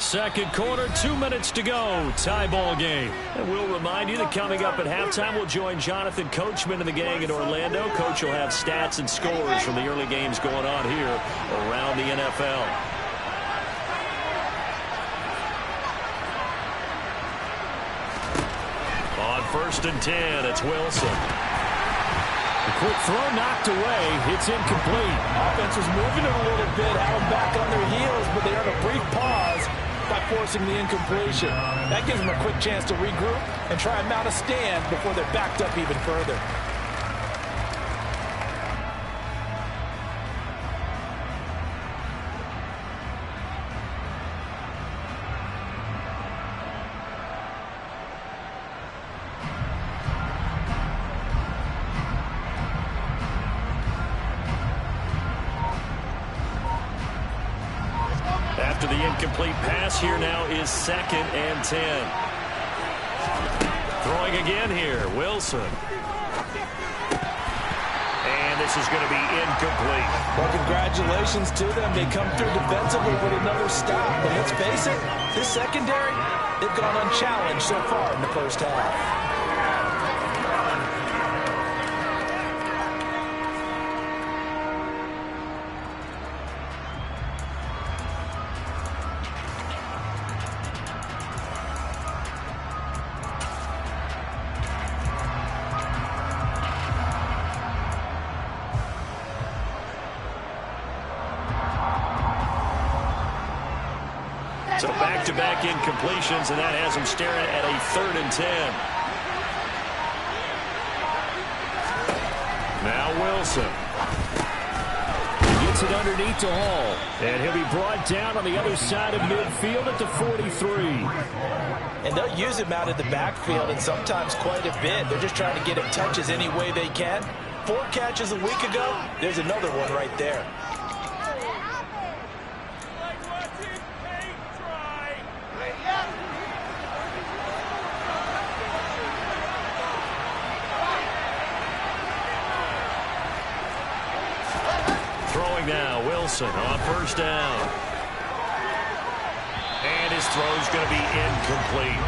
Second quarter, 2 minutes to go. Tie ball game. And we'll remind you that coming up at halftime, we'll join Jonathan Coachman and the gang in Orlando. Coach will have stats and scores from the early games going on here around the NFL. On 1st and 10, it's Wilson. The quick throw knocked away. It's incomplete. Offense was moving it a little bit, had them back on their heels, but they had a brief pause by forcing the incompletion. That gives them a quick chance to regroup and try and mount a stand before they're backed up even further. After the incomplete pass, here now is 2nd and 10. Throwing again here, Wilson. And this is going to be incomplete. Well, congratulations to them. They come through defensively with another stop. But let's face it, this secondary, they've gone unchallenged so far in the first half. So back-to-back incompletions, and that has them staring at a 3rd and 10. Now Wilson. Gets it underneath to Hall. And he'll be brought down on the other side of midfield at the 43. And they'll use him out in the backfield, and sometimes quite a bit. They're just trying to get him touches any way they can. 4 catches a week ago. There's another one right there. Throwing now, Wilson on 1st down. And his throw's going to be incomplete.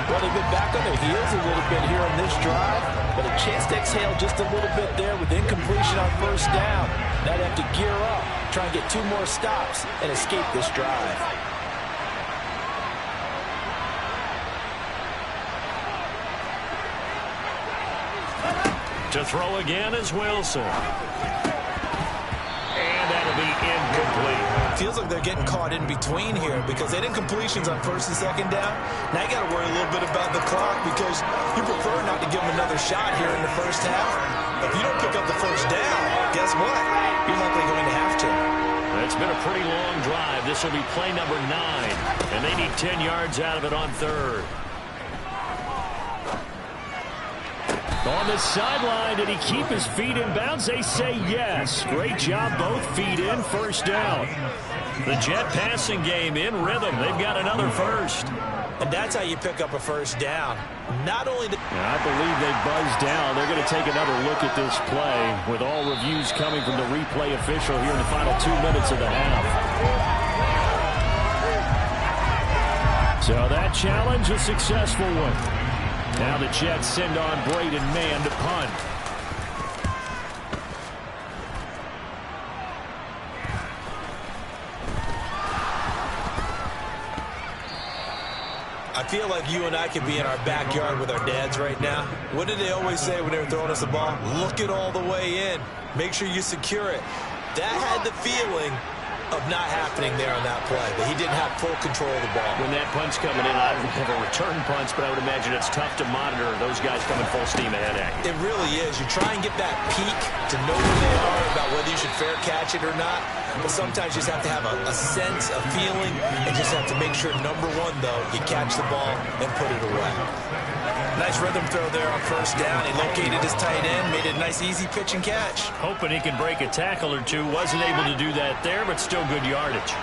Well, they've been back on their heels a little bit here on this drive, but a chance to exhale just a little bit there with incompletion on 1st down. Now they have to gear up, try and get 2 more stops and escape this drive. To throw again is Wilson. That'll be incomplete. Feels like they're getting caught in between here because they had incompletions on 1st and 2nd down. Now you got to worry a little bit about the clock because you prefer not to give them another shot here in the first half. If you don't pick up the 1st down, guess what? You're likely going to have to. It's been a pretty long drive. This will be play number 9, and they need 10 yards out of it on 3rd. On the sideline, did he keep his feet in bounds? They say yes. Great job, both feet in, 1st down. The Jet passing game in rhythm. They've got another 1st. And that's how you pick up a 1st down. Not only I believe they buzzed down. They're going to take another look at this play with all reviews coming from the replay official here in the final 2 minutes of the half. So that challenge, a successful one. Now the Jets send on Braden Mann to punt. I feel like you and I could be in our backyard with our dads right now. What did they always say when they were throwing us the ball? Look it all the way in. Make sure you secure it. That had the feeling of not happening there on that play, that he didn't have full control of the ball. When that punt's coming in, I don't have a return punch, but I would imagine it's tough to monitor those guys coming full steam ahead at you. It really is. You try and get that peek to know where they are about whether you should fair catch it or not, but sometimes you just have to have a sense, a feeling, and just have to make sure, number 1, though, you catch the ball and put it away. Nice rhythm throw there on 1st down. He located his tight end, made it a nice, easy pitch and catch. Hoping he can break a tackle or 2. Wasn't able to do that there, but still good yardage.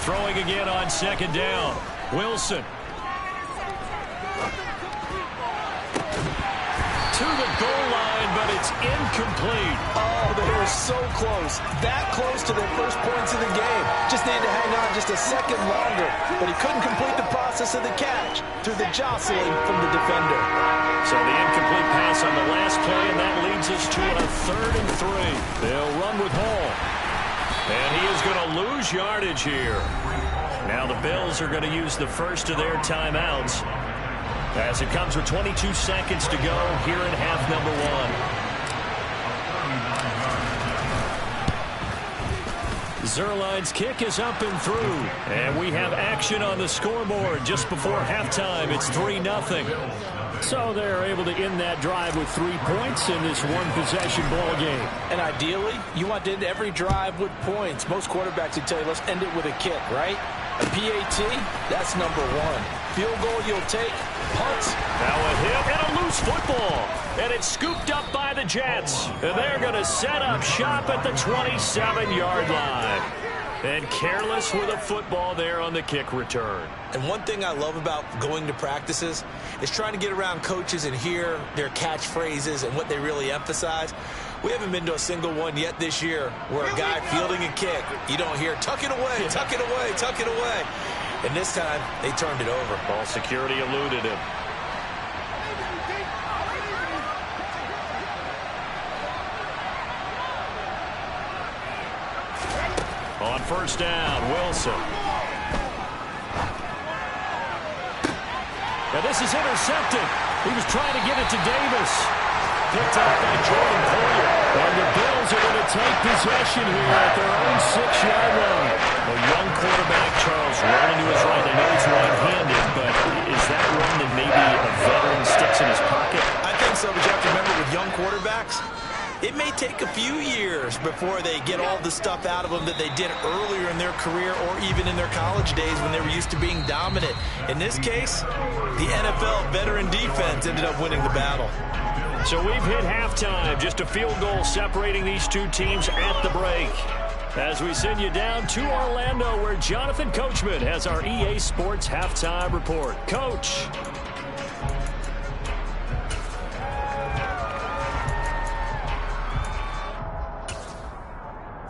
Throwing again on 2nd down. Wilson. To the goal line, but it's incomplete. Oh, they were so close. That close to their first points of the game. Just needed to hang on just a second longer. But he couldn't complete the process of the catch through the jostling from the defender. So the incomplete pass on the last play, and that leads us to a 3rd and 3. They'll run with Hall. And he is going to lose yardage here. Now the Bills are going to use the first of their timeouts as it comes with 22 seconds to go here in half number 1. Zuerlein's kick is up and through. And we have action on the scoreboard just before halftime. It's 3-0. So they're able to end that drive with 3 points in this one-possession ball game. And ideally, you want to end every drive with points. Most quarterbacks would tell you, let's end it with a kick, right? A PAT, that's number 1. Field goal you'll take, punts. Now a hit and a loose football. And it's scooped up by the Jets. And they're going to set up shop at the 27-yard line. And careless with a football there on the kick return. And one thing I love about going to practices is trying to get around coaches and hear their catchphrases and what they really emphasize. We haven't been to a single one yet this year where a guy fielding a kick, you don't hear, tuck it away, tuck it away, tuck it away. And this time, they turned it over. Ball security eluded him. On first down, Wilson. And this is intercepted. He was trying to get it to Davis. Picked up by Jordan Poyer. And the Bills are going to take possession here at their own 6-yard line. A young quarterback, Charles, rolling to his right. I know he's right-handed, but is that one that maybe a veteran sticks in his pocket? I think so, but you have to remember with young quarterbacks, it may take a few years before they get all the stuff out of them that they did earlier in their career or even in their college days when they were used to being dominant. In this case, the NFL veteran defense ended up winning the battle. So we've hit halftime. Just a field goal separating these two teams at the break. As we send you down to Orlando, where Jonathan Coachman has our EA Sports halftime report. Coach.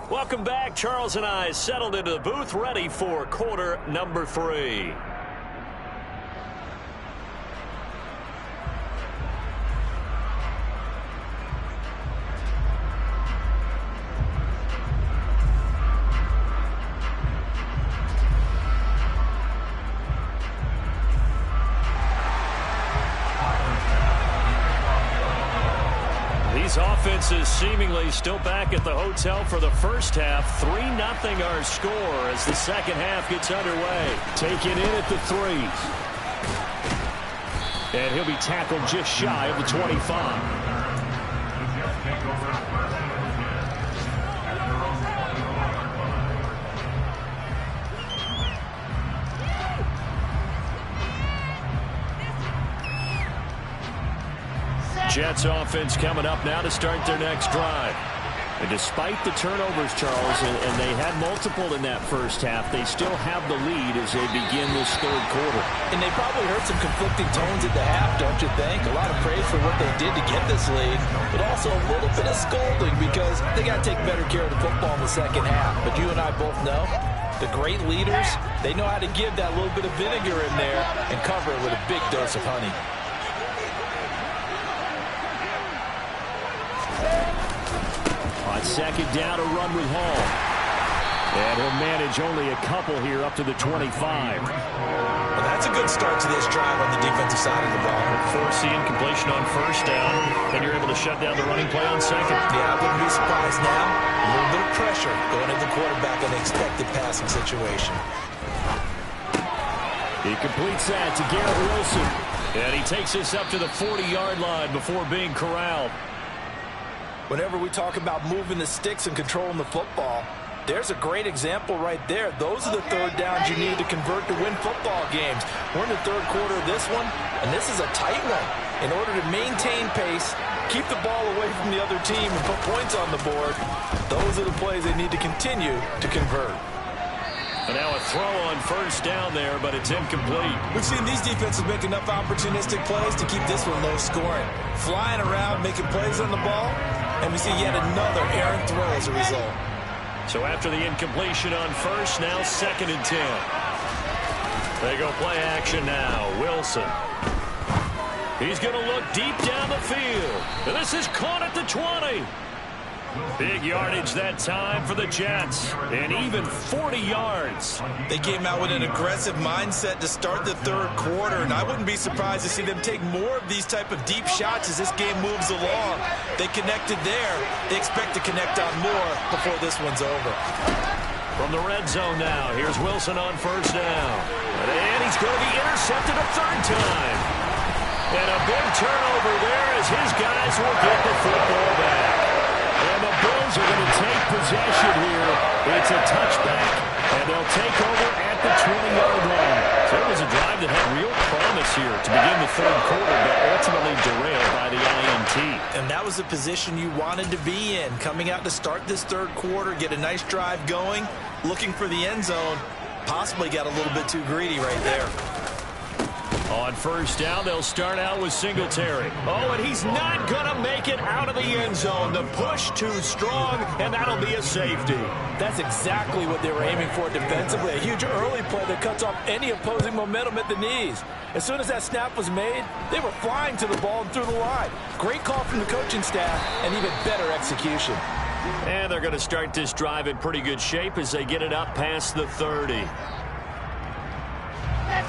Welcome back. Charles and I settled into the booth, ready for quarter number 3. Offenses seemingly still back at the hotel for the first half. 3-0 our score as the second half gets underway. Taken in at the 3. And he'll be tackled just shy of the 25. Jets offense coming up now to start their next drive. And despite the turnovers, Charles, and they had multiple in that first half, they still have the lead as they begin this third quarter. And they probably heard some conflicting tones at the half, don't you think? A lot of praise for what they did to get this lead, but also a little bit of scolding because they got to take better care of the football in the second half. But you and I both know the great leaders, they know how to give that little bit of vinegar in there and cover it with a big dose of honey. On second down, a run with Hall. And he'll manage only a couple here up to the 25. Well, that's a good start to this drive on the defensive side of the ball. Force the incompletion on first down. Then you're able to shut down the running play on second. Yeah, I wouldn't be surprised now. A little bit of pressure going at the quarterback in an expected passing situation. He completes that to Garrett Wilson. And he takes this up to the 40-yard line before being corralled. Whenever we talk about moving the sticks and controlling the football, there's a great example right there. Those are the third downs you need to convert to win football games. We're in the third quarter of this one, and this is a tight one. In order to maintain pace, keep the ball away from the other team, and put points on the board, those are the plays they need to continue to convert. And now a throw on first down there, but it's incomplete. We've seen these defenses make enough opportunistic plays to keep this one low scoring. Flying around, making plays on the ball, and we see yet another errant throw as a result. So after the incompletion on first, now 2nd and 10. They go play action now. Wilson. He's going to look deep down the field. And this is caught at the 20. Big yardage that time for the Jets, and even 40 yards. They came out with an aggressive mindset to start the third quarter, and I wouldn't be surprised to see them take more of these type of deep shots as this game moves along. They connected there. They expect to connect on more before this one's over. From the red zone now, here's Wilson on first down. And he's going to be intercepted a third time. And a big turnover there as his guys will get the football back. And the Bills are going to take possession here. It's a touchback, and they'll take over at the 20-yard line. So it was a drive that had real promise here to begin the third quarter, but ultimately derailed by the INT. And that was the position you wanted to be in, coming out to start this third quarter, get a nice drive going, looking for the end zone. Possibly got a little bit too greedy right there. On first down, they'll start out with Singletary. Oh, and he's not going to make it out of the end zone. The push too strong, and that'll be a safety. That's exactly what they were aiming for defensively. A huge early play that cuts off any opposing momentum at the knees. As soon as that snap was made, they were flying to the ball and through the line. Great call from the coaching staff, and even better execution. And they're going to start this drive in pretty good shape as they get it up past the 30.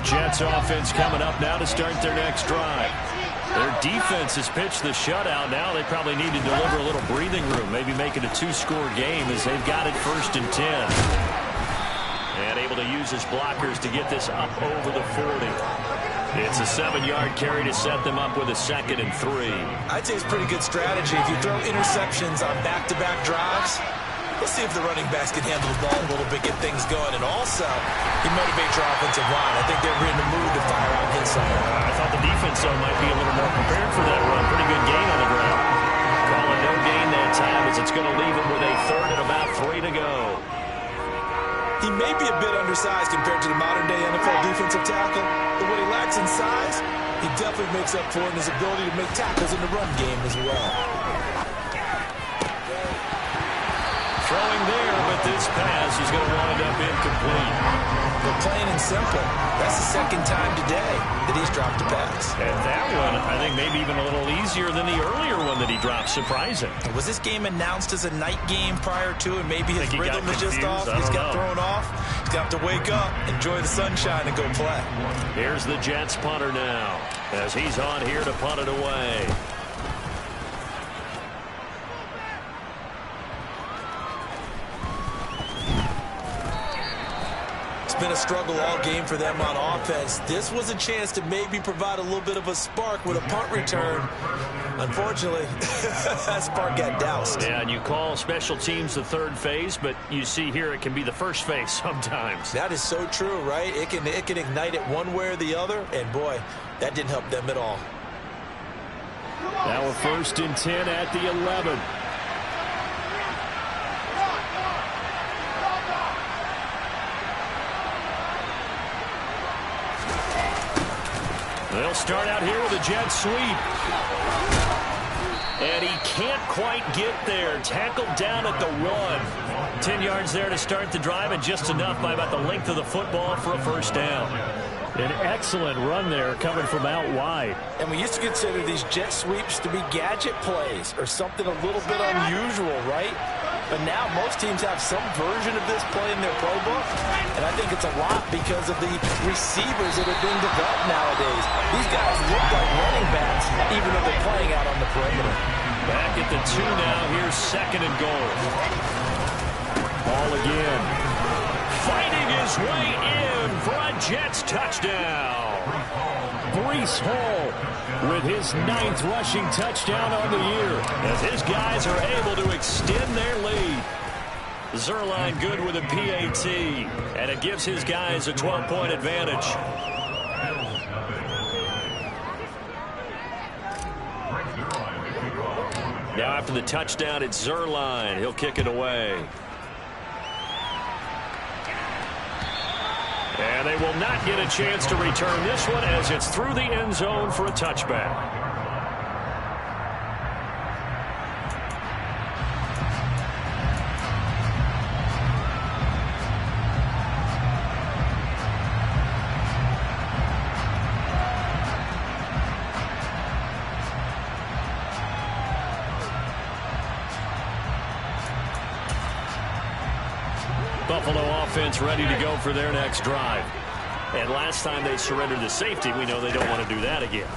Jets offense coming up now to start their next drive. Their defense has pitched the shutout. Now they probably need to deliver a little breathing room, maybe make it a 2-score game as they've got it 1st and 10. And able to use his blockers to get this up over the 40. It's a 7-yard carry to set them up with a 2nd and 3. I'd say it's pretty good strategy. If you throw interceptions on back-to-back drives, let's see if the running backs can handle the ball a little bit, get things going. And also, he motivates your offensive line. I think they're in the mood to fire on his side. I thought the defense, though, might be a little more prepared for that run. Pretty good gain on the ground. Calling no gain that time as it's going to leave him with a 3rd and about 3 to go. He may be a bit undersized compared to the modern-day NFL defensive tackle, but what he lacks in size, he definitely makes up for in his ability to make tackles in the run game as well. Throwing there, but this pass is going to wind up incomplete. But plain and simple, that's the 2nd time today that he's dropped a pass. And that one, I think, maybe even a little easier than the earlier one that he dropped. Surprising. Was this game announced as a night game prior to, and maybe his rhythm is just off? He's got thrown off. He's got to wake up, enjoy the sunshine, and go play. Here's the Jets punter now, as he's on here to punt it away. Been a struggle all game for them on offense. This was a chance to maybe provide a little bit of a spark with a punt return. Unfortunately, that spark got doused. Yeah, and you call special teams the 3rd phase, but you see here it can be the 1st phase sometimes. That is so true, right? It can ignite it one way or the other, and boy, that didn't help them at all. Now we're 1st and 10 at the 11. They'll start out here with a jet sweep. And he can't quite get there. Tackled down at the 1. 10 yards there to start the drive, and just enough by about the length of the football for a 1st down. An excellent run there coming from out wide. And we used to consider these jet sweeps to be gadget plays or something a little bit unusual, right? But now most teams have some version of this play in their playbook, and I think it's a lot because of the receivers that are being developed nowadays. These guys look like running backs, even though they're playing out on the perimeter. Back at the 2 now. Here's 2nd and goal. Ball again. Fighting his way in for a Jets touchdown. Breece Hall with his 9th rushing touchdown on the year as his guys are able to extend their lead. Zuerlein good with a PAT, and it gives his guys a 12-point advantage. Now after the touchdown, it's Zuerlein. He'll kick it away. And they will not get a chance to return this one as it's through the end zone for a touchback. Buffalo offense ready to go for their next drive. And last time they surrendered to safety, we know they don't want to do that again.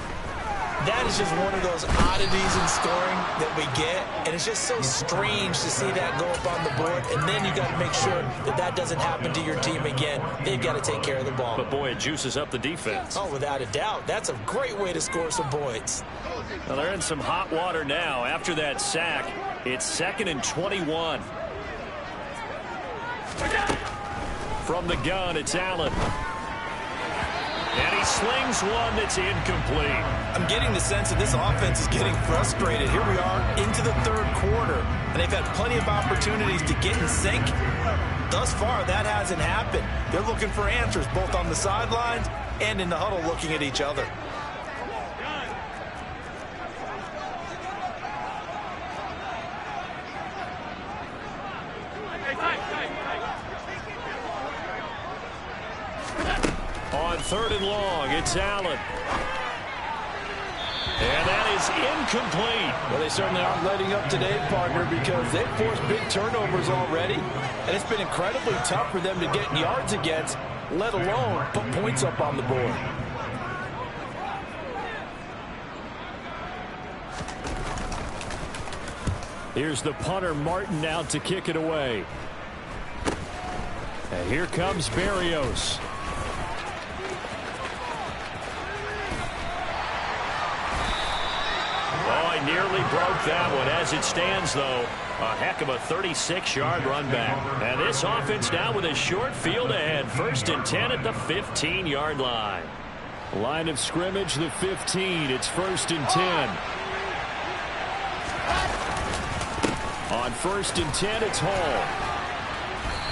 That is just one of those oddities in scoring that we get, and it's just so strange to see that go up on the board, and then you got to make sure that that doesn't happen to your team again. They've got to take care of the ball. But, boy, it juices up the defense. Oh, without a doubt. That's a great way to score some points. Well, they're in some hot water now. After that sack, it's 2nd and 21. From the gun, it's Allen. And he slings one that's incomplete. I'm getting the sense that this offense is getting frustrated. Here we are into the third quarter, and they've had plenty of opportunities to get in sync. Thus far, that hasn't happened. They're looking for answers both on the sidelines and in the huddle looking at each other. On 3rd and long, it's Allen. And that is incomplete. Well, they certainly aren't letting up today, partner, because they've forced big turnovers already. And it's been incredibly tough for them to get yards against, let alone put points up on the board. Here's the punter, Martin, out to kick it away. And here comes Berrios. Oh, he nearly broke that one. As it stands, though, a heck of a 36-yard run back. And this offense now with a short field ahead. 1st and 10 at the 15-yard line. Line of scrimmage, the 15. It's 1st and 10. On 1st and 10, it's Hall.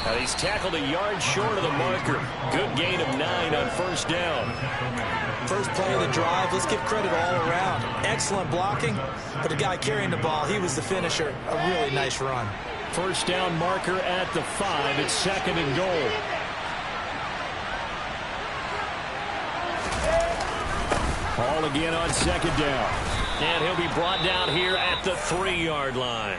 And he's tackled a yard short of the marker. Good gain of 9 on 1st down. First play of the drive, let's give credit all around. Excellent blocking, but the guy carrying the ball, he was the finisher. A really nice run. 1st down marker at the 5. It's 2nd and goal. Hall again on 2nd down. And he'll be brought down here at the 3-yard line.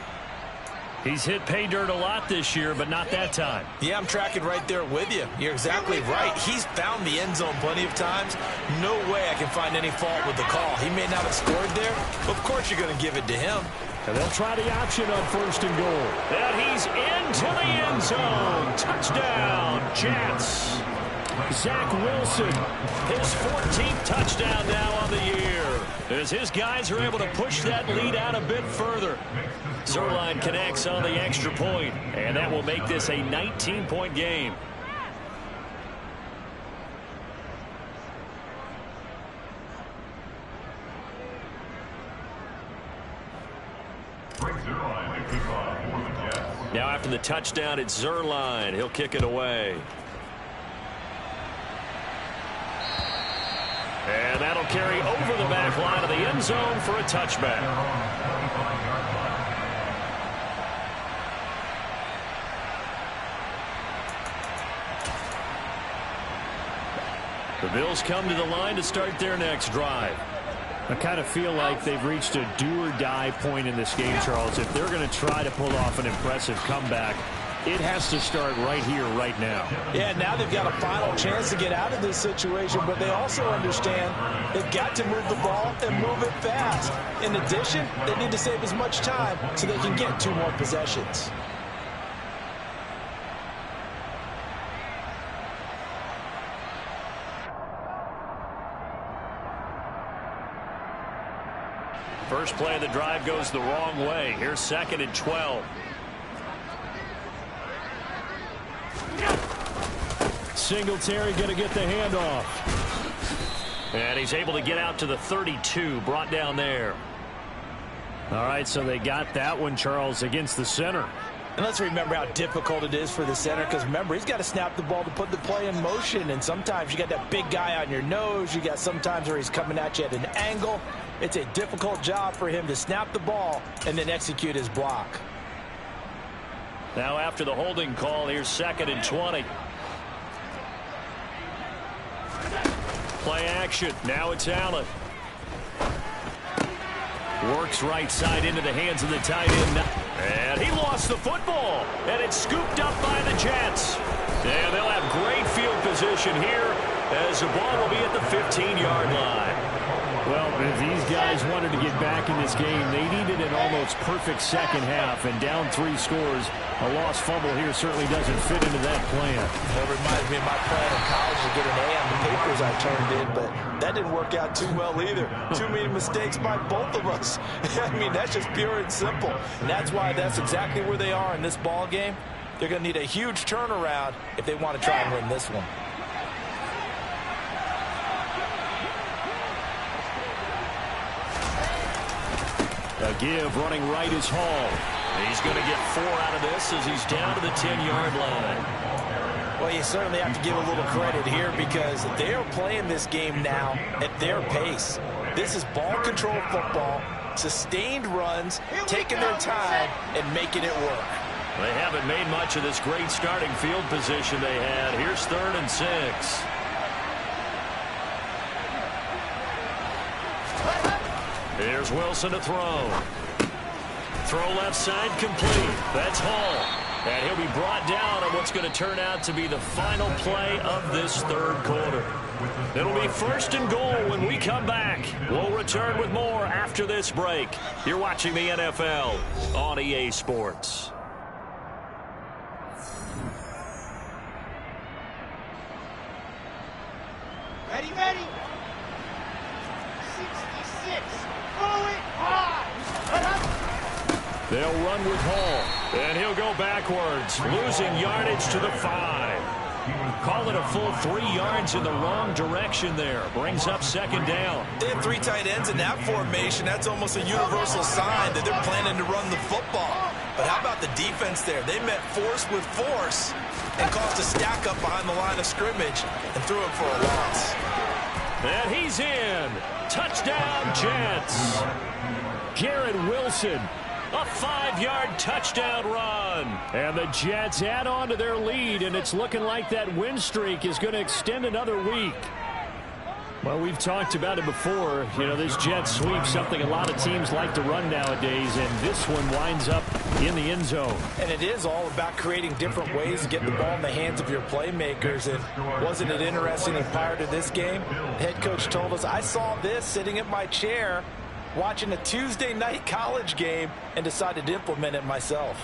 He's hit pay dirt a lot this year, but not that time. Yeah, I'm tracking right there with you. You're exactly right. He's found the end zone plenty of times. No way I can find any fault with the call. He may not have scored there, but of course you're going to give it to him. And they'll try the option on 1st and goal. And he's into the end zone. Touchdown, Jets. Zach Wilson, his 14th touchdown now on the year, as his guys are able to push that lead out a bit further. Zuerlein connects on the extra point, and that will make this a 19-point game. Now after the touchdown, it's Zuerlein. He'll kick it away. And that'll carry over the back line of the end zone for a touchback. The Bills come to the line to start their next drive. I kind of feel like they've reached a do-or-die point in this game, Charles. If they're going to try to pull off an impressive comeback, it has to start right here, right now. Yeah, now they've got a final chance to get out of this situation, but they also understand they've got to move the ball and move it fast. In addition, they need to save as much time so they can get 2 more possessions. First play of the drive goes the wrong way. Here's 2nd and 12. Singletary going to get the handoff. And he's able to get out to the 32, brought down there. All right, so they got that one, Charles, against the center. And let's remember how difficult it is for the center, because remember, he's got to snap the ball to put the play in motion, and sometimes you got that big guy on your nose. You got sometimes where he's coming at you at an angle. It's a difficult job for him to snap the ball and then execute his block. Now after the holding call, here's 2nd and 20. Play action. Now it's Allen. Works right side into the hands of the tight end. And he lost the football. And it's scooped up by the Jets. And they'll have great field position here as the ball will be at the 15-yard line. Well, if these guys wanted to get back in this game, they needed an almost perfect second half. And down 3 scores, a lost fumble here certainly doesn't fit into that plan. Well, it reminds me of my plan in college to get an A on the papers I turned in, but that didn't work out too well either. Too many mistakes by both of us. I mean, that's just pure and simple. And that's why that's exactly where they are in this ball game. They're going to need a huge turnaround if they want to try and win this one. A give running right is Hall. He's going to get 4 out of this as he's down to the 10-yard line. Well, you certainly have to give a little credit here because they are playing this game now at their pace. This is ball control football, sustained runs, taking their time and making it work. They haven't made much of this great starting field position they had. Here's 3rd and 6. Here's Wilson to throw. Throw left side complete. That's Hall. And he'll be brought down on what's going to turn out to be the final play of this 3rd quarter. It'll be 1st and goal when we come back. We'll return with more after this break. You're watching the NFL on EA Sports. Ready, ready. 66. Throw it high. They'll run with Hall, and he'll go backwards, losing yardage to the 5. Call it a full 3 yards in the wrong direction there. Brings up 2nd down. They have 3 tight ends in that formation. That's almost a universal sign that they're planning to run the football. But how about the defense there? They met force with force and caused a stack up behind the line of scrimmage and threw it for a loss. And he's in. Touchdown, Jets. Garrett Wilson. A 5-yard touchdown run. And the Jets add on to their lead, and it's looking like that win streak is going to extend another week. Well, we've talked about it before. You know, this jet sweep, something a lot of teams like to run nowadays, and this one winds up in the end zone. And it is all about creating different ways to get the ball in the hands of your playmakers. And wasn't it interesting that prior to this game, the head coach told us, I saw this sitting at my chair watching a Tuesday night college game and decided to implement it myself.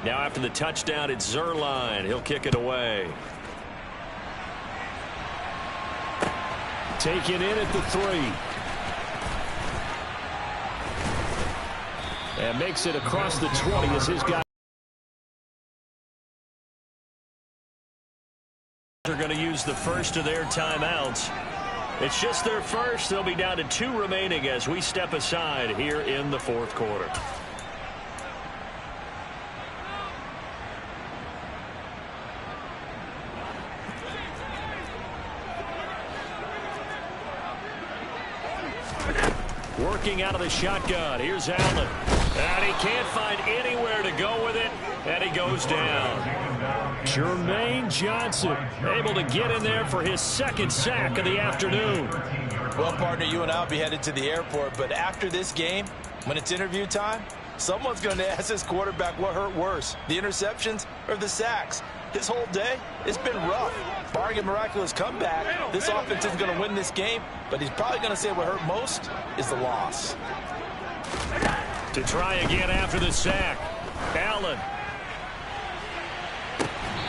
Now after the touchdown, it's Zuerlein. He'll kick it away. Taken in at the 3. And makes it across the 20 as his guy. They're going to use the first of their timeouts. It's just their first. They'll be down to 2 remaining as we step aside here in the 4th quarter. Working out of the shotgun. Here's Allen. And he can't find anywhere to go with it. And he goes down. Jermaine Johnson able to get in there for his 2nd sack of the afternoon. Well, partner, you and I will be headed to the airport, but after this game, when it's interview time, someone's going to ask this quarterback what hurt worse, the interceptions or the sacks. His whole day, it's been rough. Barring a miraculous comeback, this offense isn't going to win this game, but he's probably going to say what hurt most is the loss. To try again after the sack, Allen.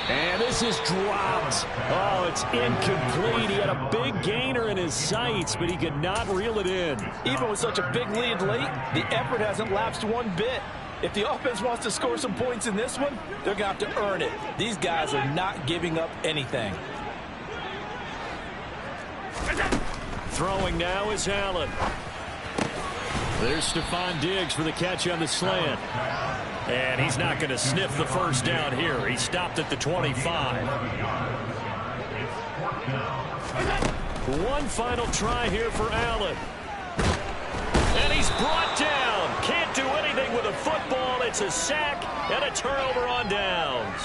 And this is dropped. Oh, it's incomplete. He had a big gainer in his sights, but he could not reel it in. Even with such a big lead late, the effort hasn't lapsed one bit. If the offense wants to score some points in this one, they're going to have to earn it. These guys are not giving up anything. Throwing now is Allen. There's Stephon Diggs for the catch on the slant. And he's not going to sniff the first down here. He stopped at the 25. One final try here for Allen. And he's brought down. Can't do anything with a football. It's a sack and a turnover on downs.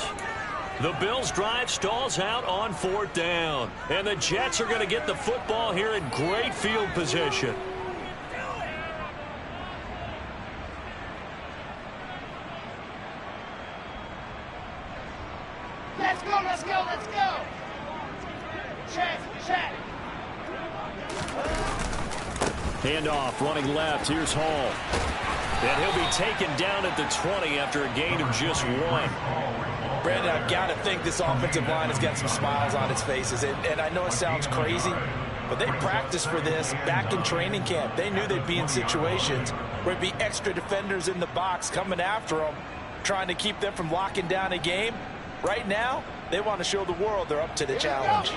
The Bills' drive stalls out on 4th down. And the Jets are going to get the football here in great field position. Let's go, let's go, let's go. Check, check. Handoff running left. Here's Hall. And he'll be taken down at the 20 after a gain of just 1. Brandon, I've got to think this offensive line has got some smiles on its faces. And I know it sounds crazy, but they practiced for this back in training camp. They knew they'd be in situations where it'd be extra defenders in the box coming after them, trying to keep them from locking down a game. Right now, they want to show the world they're up to the challenge.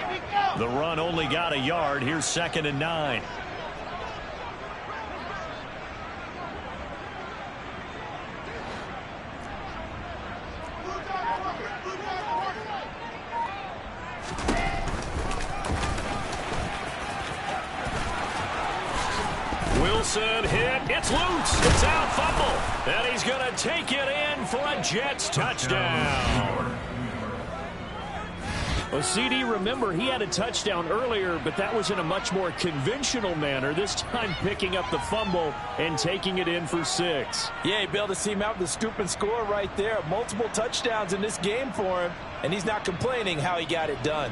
The run only got a yard. Here's 2nd and 9. Wilson hit. It's loose. It's out. Fumble. And he's going to take it in for a Jets touchdown. Well, CD, remember, he had a touchdown earlier, but that was in a much more conventional manner. This time picking up the fumble and taking it in for 6. Yeah, he bailed his team out with a scoop and score right there. Multiple touchdowns in this game for him, and he's not complaining how he got it done.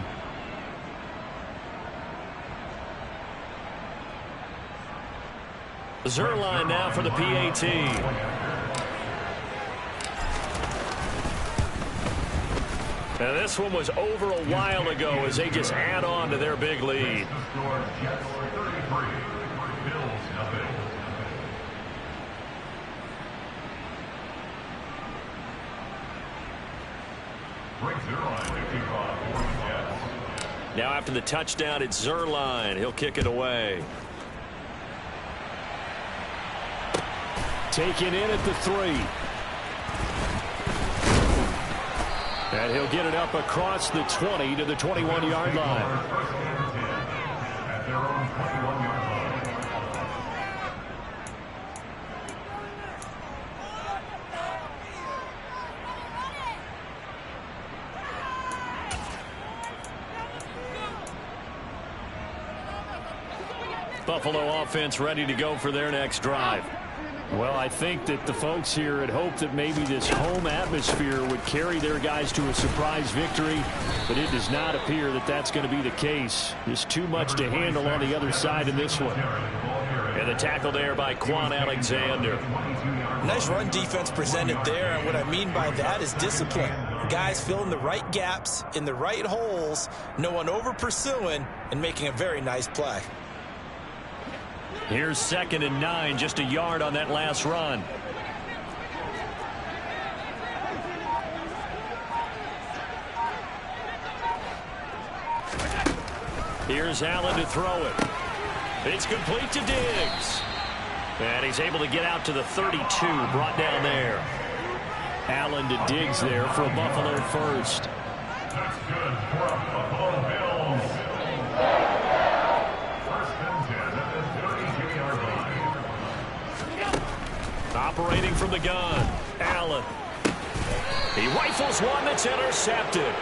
Zuerlein now for the PAT. Now this one was over a while ago as they just add on to their big lead. Now after the touchdown, it's Zuerlein. He'll kick it away. Taken in at the 3. And he'll get it up across the 20 to the 21-yard line. Buffalo offense ready to go for their next drive. Well, I think that the folks here had hoped that maybe this home atmosphere would carry their guys to a surprise victory, but it does not appear that that's going to be the case. There's too much to handle on the other side in this one. And the tackle there by Quan Alexander. Nice run defense presented there, and what I mean by that is discipline. Guys filling the right gaps in the right holes, no one over pursuing, and making a very nice play. Here's 2nd and 9, just a yard on that last run. Here's Allen to throw it. It's complete to Diggs. And he's able to get out to the 32, brought down there. Allen to Diggs there for a Buffalo first. That's good for a Buffalo Bills. First and 10 at the 32-yard line. Operating from the gun, Allen. He rifles one that's intercepted.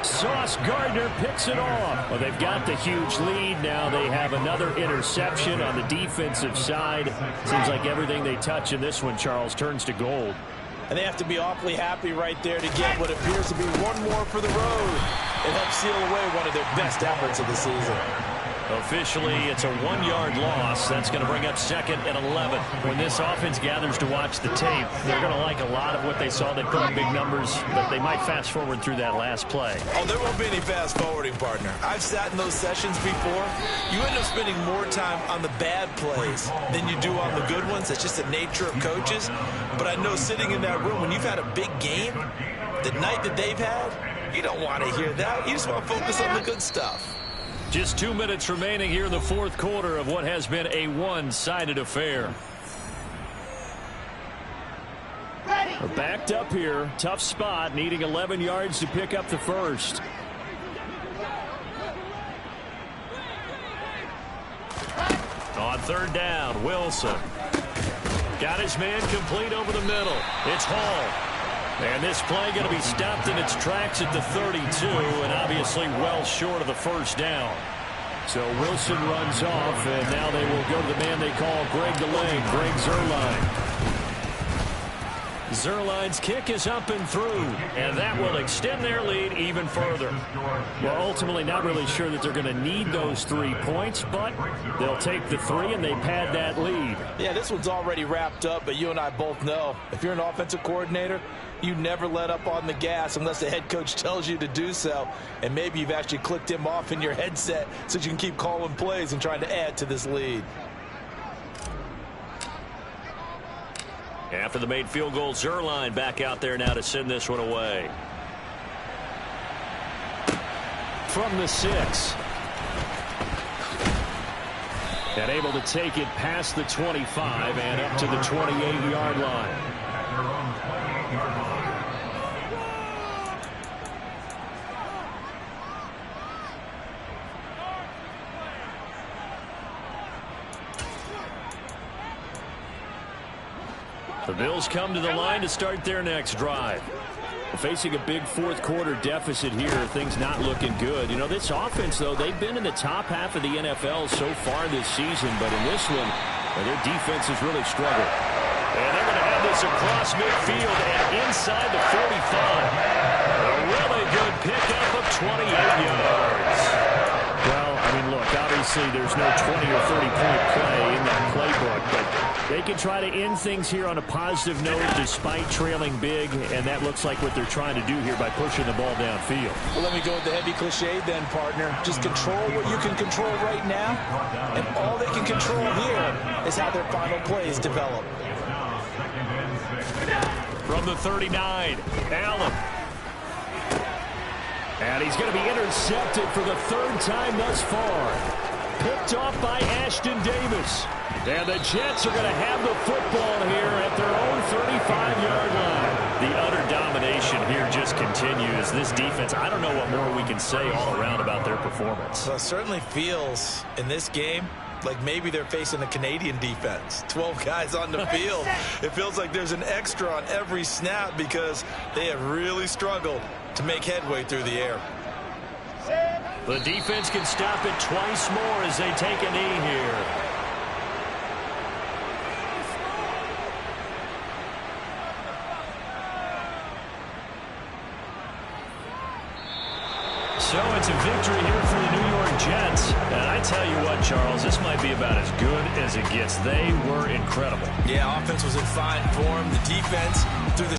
Sauce Gardner picks it off. Well, they've got the huge lead. Now they have another interception on the defensive side. Seems like everything they touch in this one, Charles, turns to gold. And they have to be awfully happy right there to get what appears to be one more for the road. It helps seal away one of their best efforts of the season. Officially, it's a 1-yard loss. That's going to bring up 2nd and 11. When this offense gathers to watch the tape, they're going to like a lot of what they saw. They put up big numbers, but they might fast forward through that last play. Oh, there won't be any fast forwarding, partner. I've sat in those sessions before. You end up spending more time on the bad plays than you do on the good ones. That's just the nature of coaches. But I know sitting in that room, when you've had a big game, the night that they've had, you don't want to hear that. You just want to focus on the good stuff. Just 2 minutes remaining here in the fourth quarter of what has been a one-sided affair. We're backed up here. Tough spot, needing 11 yards to pick up the first. On third down, Wilson. Got his man complete over the middle. It's Hall. And this play going to be stopped in its tracks at the 32, and obviously well short of the first down. So Wilson runs off, and now they will go to the man they call Greg DeLay, Greg Zuerlein. Zuerlein's kick is up and through, and that will extend their lead even further. Well, ultimately not really sure that they're going to need those 3 points, but they'll take the 3 and they pad that lead. Yeah, this one's already wrapped up, but you and I both know if you're an offensive coordinator, you never let up on the gas unless the head coach tells you to do so, and maybe you've actually clicked him off in your headset so you can keep calling plays and trying to add to this lead. After the made field goal, Zuerlein back out there now to send this one away. From the 6. And able to take it past the 25 and up to the 28-yard line. The Bills come to the line to start their next drive. Facing a big fourth quarter deficit here, things not looking good. You know, this offense, though, they've been in the top half of the NFL so far this season, but in this one, their defense has really struggled. And they're going to have this across midfield and inside the 45. A really good pickup of 28 yards. Well, I mean, look, obviously there's no 20 or 30-point play in that playbook, but they can try to end things here on a positive note despite trailing big, and that looks like what they're trying to do here by pushing the ball downfield. Well, let me go with the heavy cliche then, partner. Just control what you can control right now, and all they can control here is how their final plays develop. From the 39, Allen. And he's going to be intercepted for the third time thus far. Picked off by Ashton Davis. And the Jets are going to have the football here at their own 35-yard line. The utter domination here just continues. This defense, I don't know what more we can say all around about their performance. Well, it certainly feels in this game like maybe they're facing a Canadian defense. 12 guys on the field. It feels like there's an extra on every snap because they have really struggled to make headway through the air. The defense can stop it twice more as they take a knee here. So it's a victory here for the New York Jets. And I tell you what, Charles, this might be about as good as it gets. They were incredible. Yeah, offense was in fine form. The defense, through the